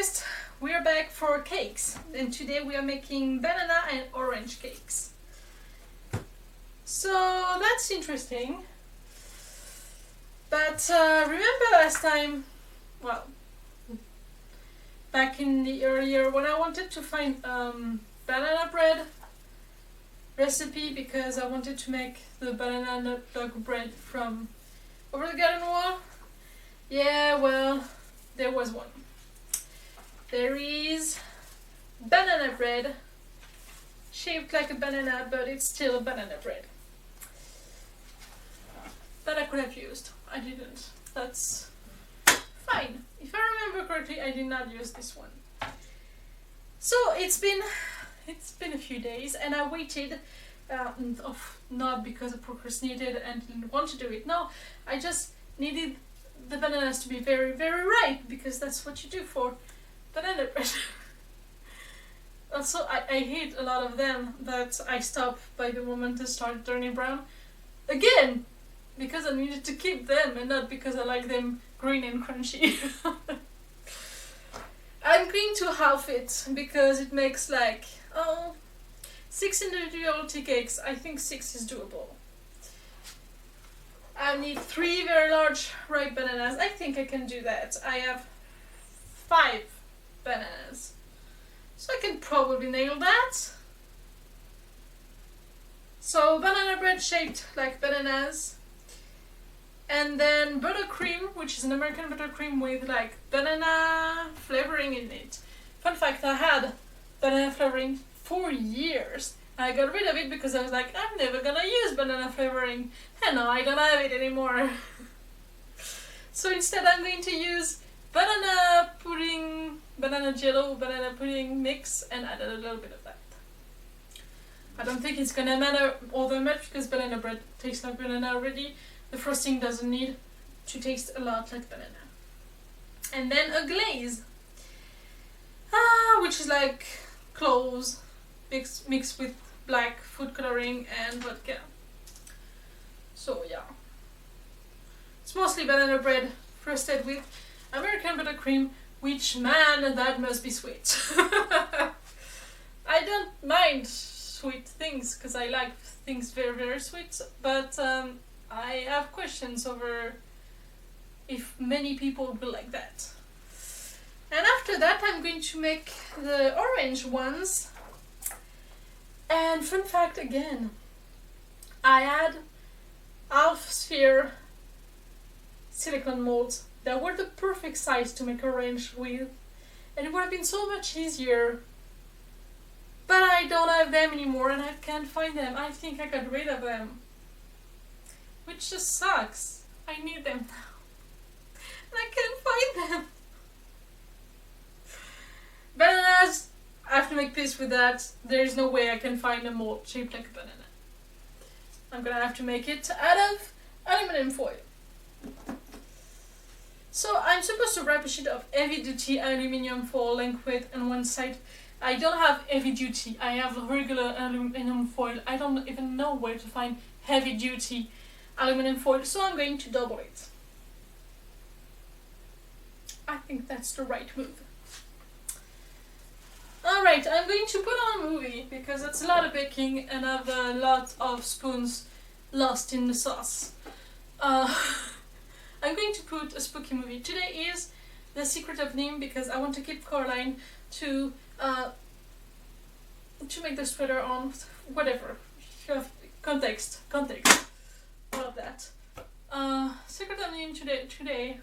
noticed, we are back for cakes, and today we are making banana and orange cakes. So that's interesting. But remember last time, well, back in the earlier when I wanted to find banana bread recipe because I wanted to make the banana nut dog bread from over the garden wall. Yeah, well, there was one. There is banana bread shaped like a banana, but it's still a banana bread that I could have used. I didn't. That's fine. If I remember correctly, I did not use this one. So it's been a few days, and I waited. Not because I procrastinated and didn't want to do it. No, I just needed the bananas to be very, very ripe because that's what you do for banana bread. Also, I hate a lot of them that I stop by the moment they start turning brown. Again, because I needed to keep them and not because I like them green and crunchy. I'm going to half it because it makes like 6 individual tea cakes. I think 6 is doable. I need 3 very large ripe bananas. I think I can do that. I have 5 bananas. So I can probably nail that. So banana bread shaped like bananas. And then buttercream, which is an American buttercream with like banana flavoring in it. Fun fact, I had banana flavoring for years. I got rid of it because I was like, I'm never gonna use banana flavoring. And now I don't have it anymore. So instead I'm going to use banana pudding, banana jello, banana pudding mix, and add a little bit of that. I don't think it's gonna matter all that much because banana bread tastes like banana already. The frosting doesn't need to taste a lot like banana. And then a glaze, which is like cloves mixed with black food coloring and vodka. So yeah, it's mostly banana bread frosted with American buttercream, which, man, that must be sweet. I don't mind sweet things because I like things very, very sweet, but I have questions over if many people will like that. And after that I'm going to make the orange ones. And fun fact again, I had half sphere silicone molds that were the perfect size to make orange with, and it would have been so much easier, but I don't have them anymore and I can't find them. I think I got rid of them, which just sucks. I need them now and I can't find them. Bananas, I have to make peace with that. There's no way I can find a mold shaped like a banana. I'm gonna have to make it out of aluminum foil. So I'm supposed to wrap a sheet of heavy duty aluminum foil liquid on one side. I don't have heavy duty, I have regular aluminum foil. I don't even know where to find heavy duty aluminum foil, so I'm going to double it. I think that's the right move. Alright, I'm going to put on a movie because that's a lot of baking and I have a lot of spoons lost in the sauce. I'm going to put a spooky movie. Today is The Secret of Nim because I want to keep Coraline to make the sweater on, whatever. Context, all of that. Secret of Nim today.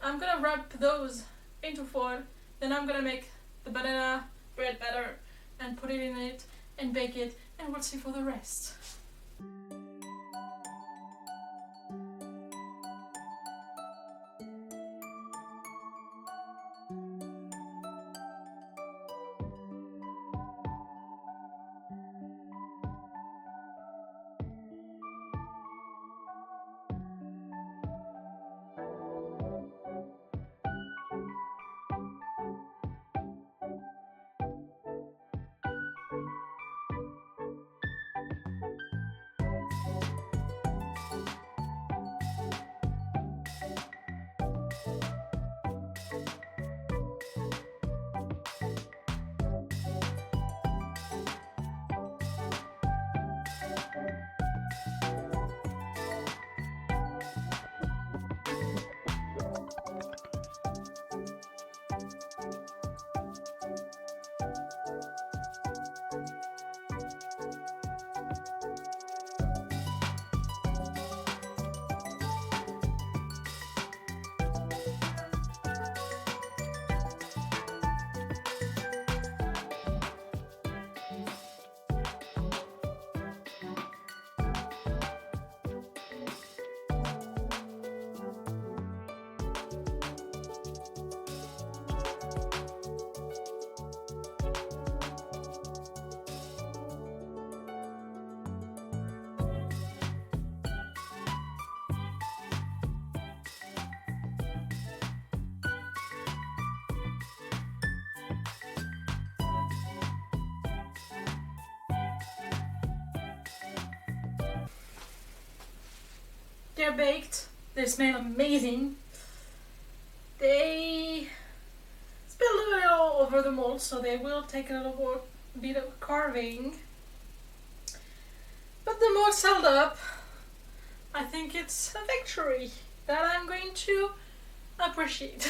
I'm gonna wrap those into foil, then I'm gonna make the banana bread batter and put it in it and bake it, and we'll see for the rest. they're baked. They smell amazing. They spill a little over the mold, so they will take a little bit of carving. But the mold's held up. I think it's a victory that I'm going to appreciate.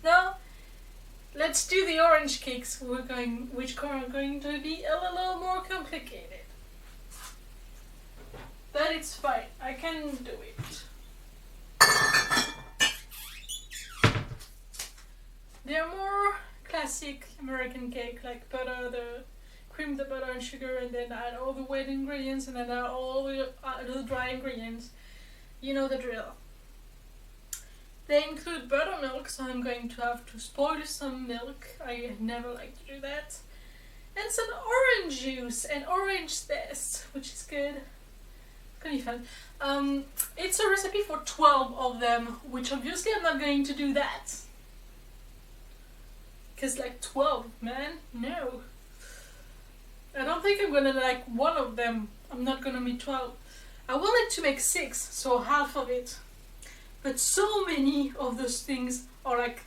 Now, let's do the orange cakes, which are going to be a little more complicated. But it's fine, I can do it. They're more classic American cake, like butter, cream the butter and sugar, and then add all the wet ingredients, and then add all the dry ingredients. You know the drill. They include buttermilk, so I'm going to have to spoil some milk. I never like to do that. And some orange juice and orange zest, which is good. Gonna be fun. It's a recipe for 12 of them, which obviously I'm not going to do that. Because like 12, man, no. I don't think I'm gonna like one of them. I'm not gonna make 12. I wanted to make 6, so half of it. But so many of those things are like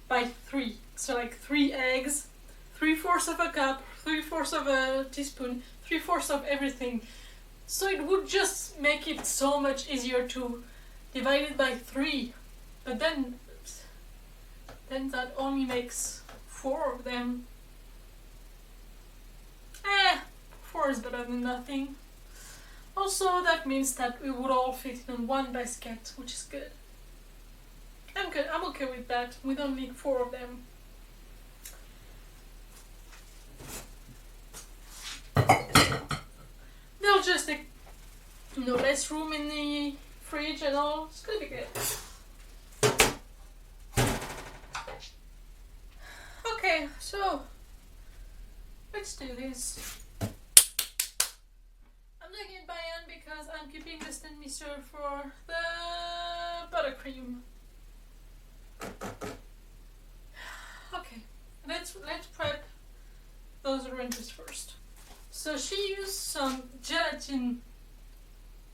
by 3. So like 3 eggs, 3/4 of a cup, 3/4 of a teaspoon, 3/4 of everything. So it would just make it so much easier to divide it by 3. But then that only makes 4 of them. 4 is better than nothing. Also, that means that we would all fit in one basket, which is good. I'm good. I'm okay with that. We don't need 4 of them. They'll just take less room in the fridge and all. It's gonna be good. Okay, so let's do this. I'm doing it by hand because I'm keeping the stand mixer for the buttercream. Okay, let's prep those oranges first. So she used some gelatin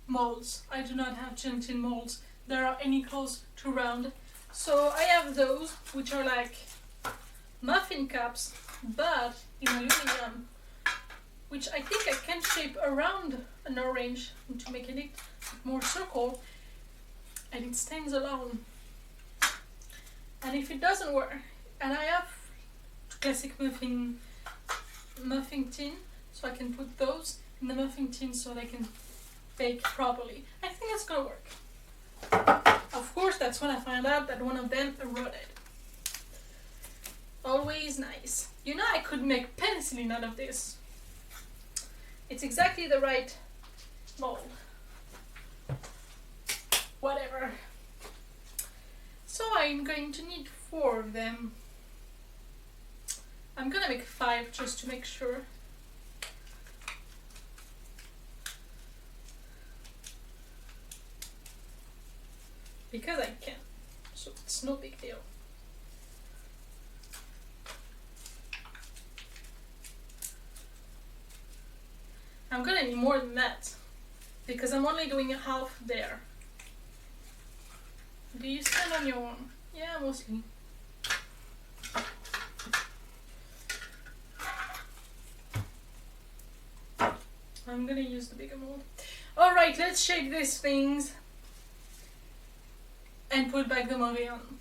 molds. I do not have gelatin molds that are any close to round. So I have those, which are like muffin cups, but in aluminum, which I think I can shape around an orange into making it more circle, and it stands alone. And if it doesn't work, and I have classic muffin tin, so I can put those in the muffin tin so they can bake properly. I think that's gonna work. Of course, that's when I found out that one of them eroded. Always nice. You know, I could make penicillin out of this. It's exactly the right mold. Whatever. So I'm going to need 4 of them. I'm gonna make 5 just to make sure. Because I can, so it's no big deal. I'm gonna need more than that, because I'm only doing half there. Do you stand on your own? Yeah, mostly. I'm gonna use the bigger mold. Alright, let's shake these things and put back the mold on.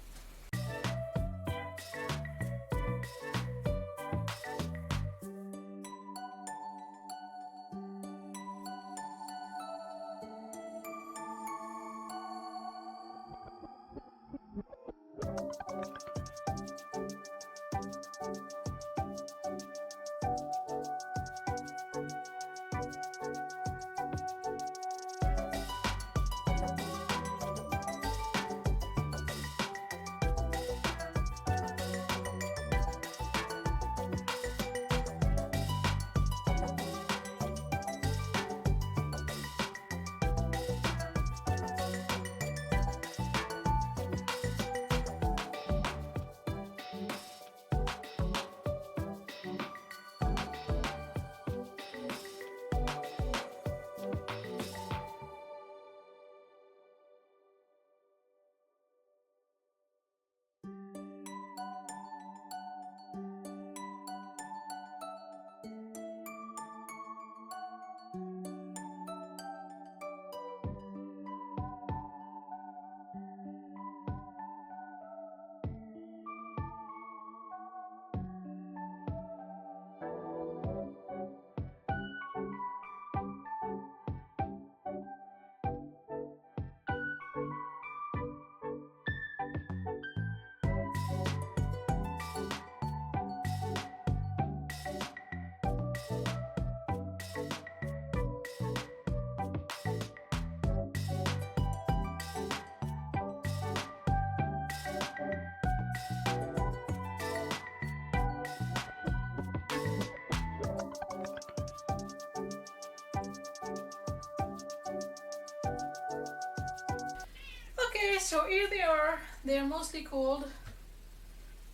Okay, so here they are. They're mostly cold.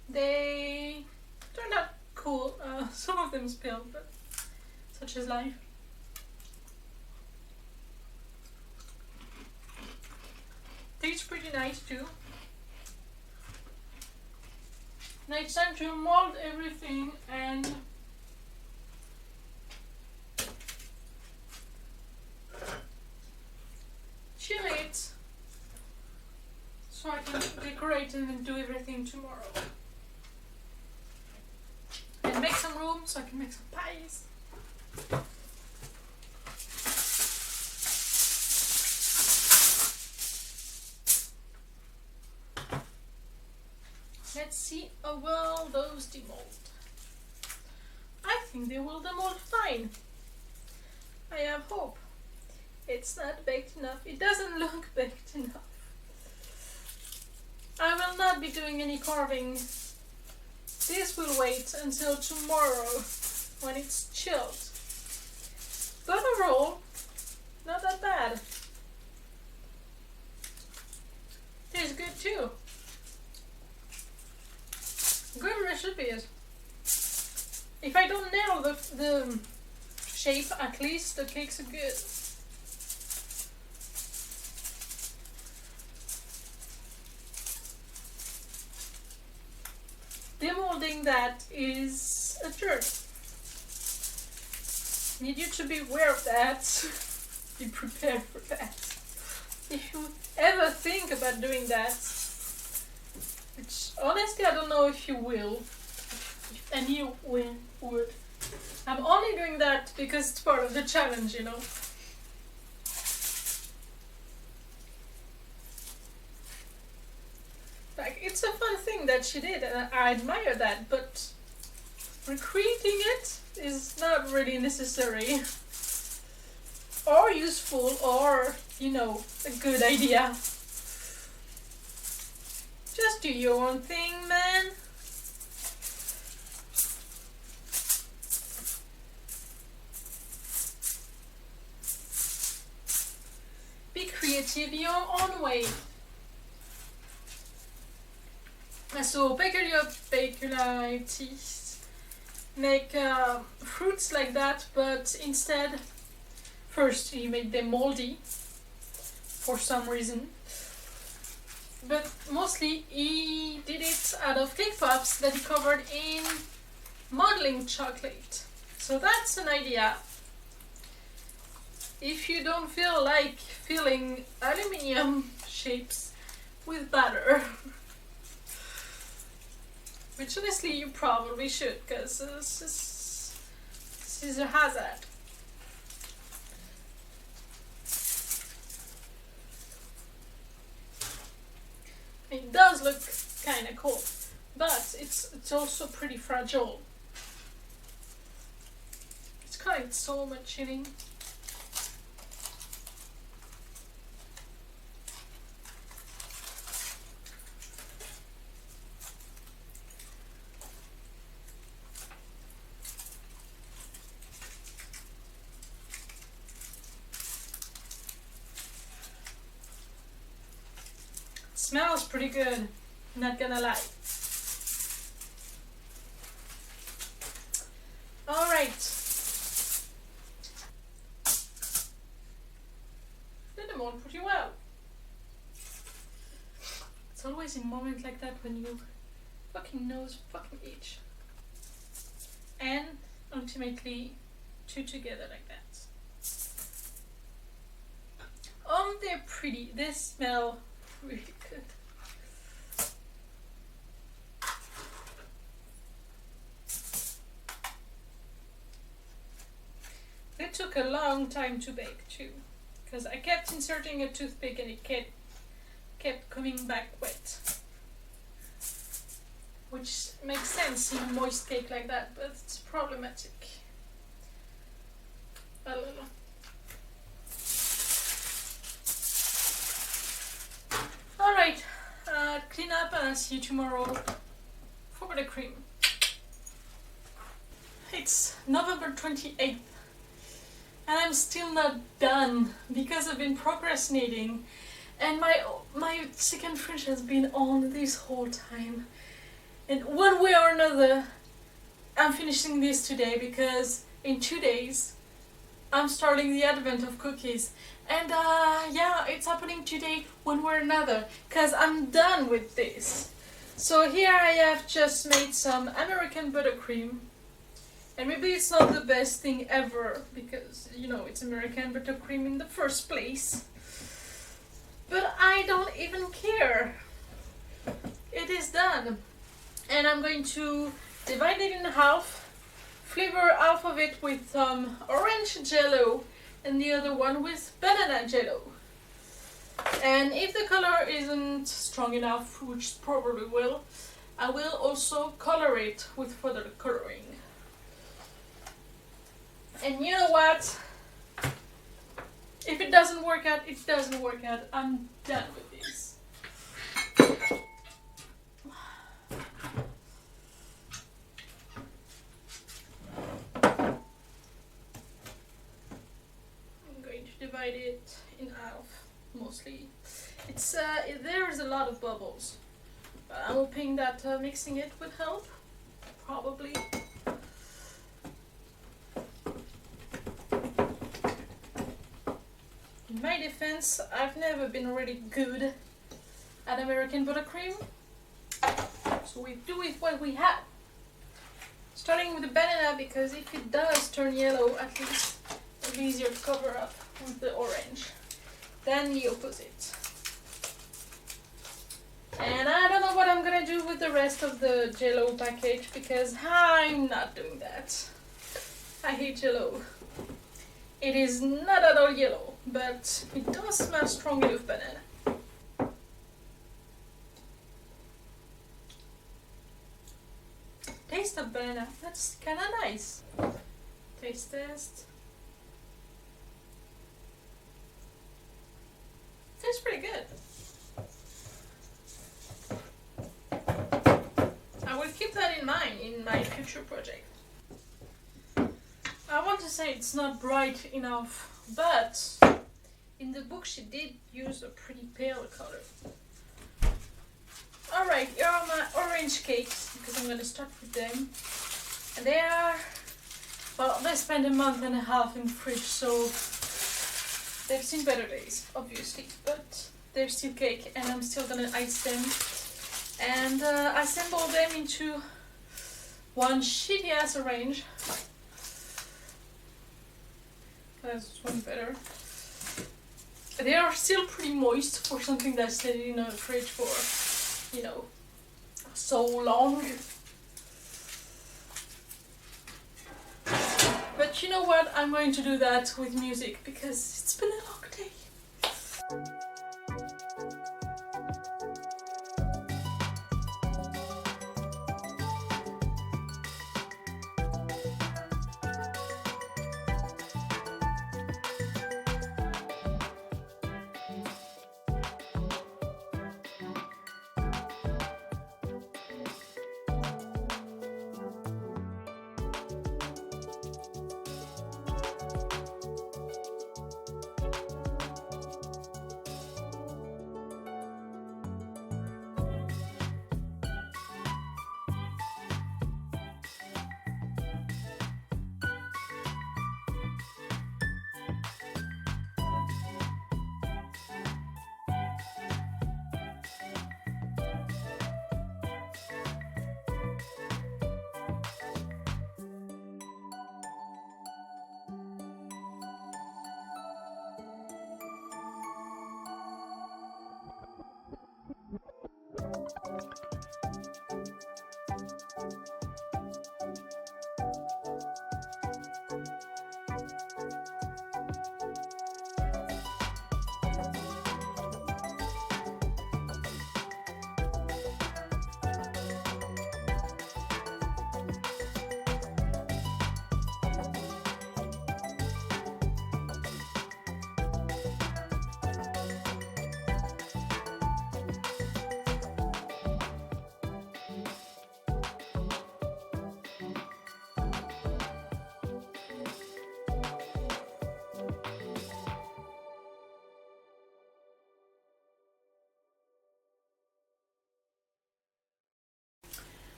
They turned out cool. Some of them spilled, but such is life. Tastes pretty nice too. Now it's time to mold everything and chill it so I can decorate and then do everything tomorrow. And make some room so I can make some pies. Let's see how well those demold. I think they will demold fine. I have hope. It's not baked enough. It doesn't look baked enough. I will not be doing any carving. This will wait until tomorrow when it's chilled. But overall, not that bad. Tastes good too. Good recipes. If I don't nail the shape, at least the cakes are good. Demolding that is a journey. Need you to be aware of that. Be prepared for that. If you ever think about doing that, which honestly I don't know if you will, if anyone would. I'm only doing that because it's part of the challenge, you know. Like, it's a fun thing that she did and I admire that, but recreating it is not really necessary or useful or, you know, a good idea. Just do your own thing, man. Be creative your own way. So peculiarities make fruits like that, but instead, first he made them moldy for some reason. But mostly he did it out of cake pops that he covered in modeling chocolate. So that's an idea. If you don't feel like filling aluminium shapes with batter, which honestly you probably should, because this is a hazard. It does look kind of cool, but it's also pretty fragile. It's quite so much chilling. Smells pretty good, not gonna lie. Alright. Did them all pretty well. It's always in moments like that when you fucking nose fucking itch. And ultimately two together like that. They're pretty. They smell really good. They took a long time to bake too, because I kept inserting a toothpick and it kept coming back wet, which makes sense in a moist cake like that, but it's problematic a little. Alright, clean up and I'll see you tomorrow for buttercream. It's November 28th and I'm still not done because I've been procrastinating, and my second fridge has been on this whole time. And one way or another, I'm finishing this today because in 2 days I'm starting the advent of cookies. And yeah, it's happening today one way or another because I'm done with this. So here I have just made some American buttercream. And maybe it's not the best thing ever because, you know, it's American buttercream in the first place. But I don't even care. It is done. And I'm going to divide it in half, flavor half of it with some orange jello and the other one with banana jello. And if the color isn't strong enough, which probably will, I will also color it with further coloring. And you know what? If it doesn't work out, it doesn't work out. I'm done with this. I'm going to divide it in half, mostly. It's there's a lot of bubbles, but I'm hoping that mixing it would help. Probably. In my defense, I've never been really good at American buttercream, so we do with what we have. Starting with the banana, because if it does turn yellow, at least it'll be easier to cover up with the orange than the opposite. And I don't know what I'm gonna do with the rest of the jello package because I'm not doing that. I hate jello. It is not at all yellow, but it does smell strongly of banana. Taste of banana, that's kinda nice. Taste test. Tastes pretty good. I will keep that in mind in my future project. I want to say it's not bright enough, but in the book she did use a pretty pale color. Alright, here are my orange cakes, because I'm going to start with them. And they are, well, they spent a month and a half in the fridge, so they've seen better days, obviously. But they're still cake, and I'm still going to ice them. And assemble them into one shitty ass orange. That's one better. They are still pretty moist for something that stayed in a fridge for, you know, so long. But you know what? I'm going to do that with music because it's been a long day.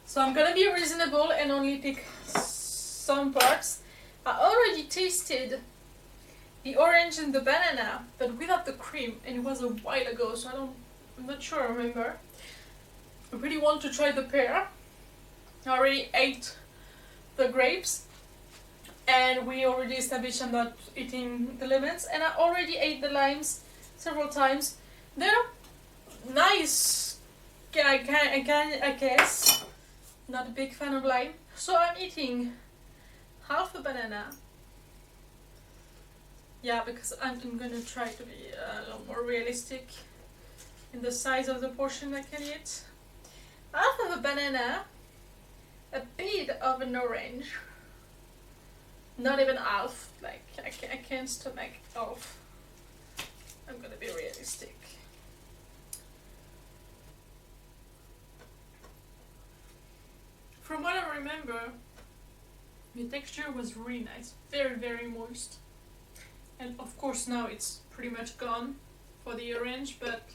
So I'm gonna be reasonable and only pick some parts. I already tasted the orange and the banana, but without the cream, and it was a while ago, so I'm not sure I remember. I really want to try the pear. I already ate the grapes, and we already established I'm not eating the lemons, and I already ate the limes several times. They're nice, I guess. Not a big fan of lime, so I'm eating half a banana. Yeah, because I'm gonna try to be a little more realistic in the size of the portion I can eat. Half of a banana, a bit of an orange, not even half, like I can't stomach half. I'm gonna be realistic. From what I remember, the texture was really nice, very, very moist. And of course now it's pretty much gone for the orange, but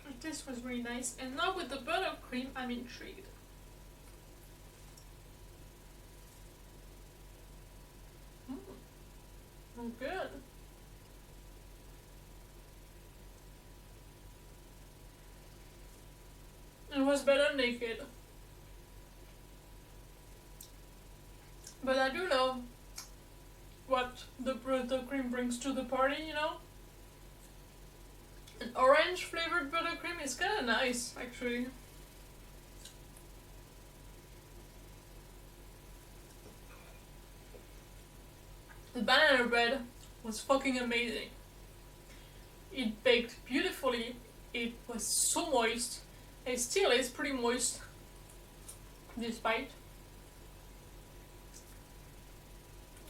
the taste was really nice. And now with the buttercream, I'm intrigued. Good. It was better naked. But I do love what the buttercream brings to the party, you know? An orange flavored buttercream is kinda nice, actually. The banana bread was fucking amazing. It baked beautifully, it was so moist. It still is pretty moist, despite.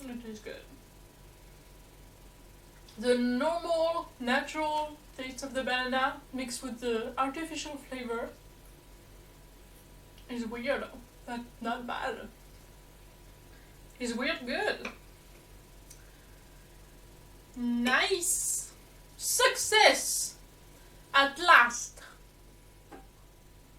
It is good. The normal, natural taste of the banana mixed with the artificial flavor is weird, but not bad. It's weird good. Nice! Success! At last!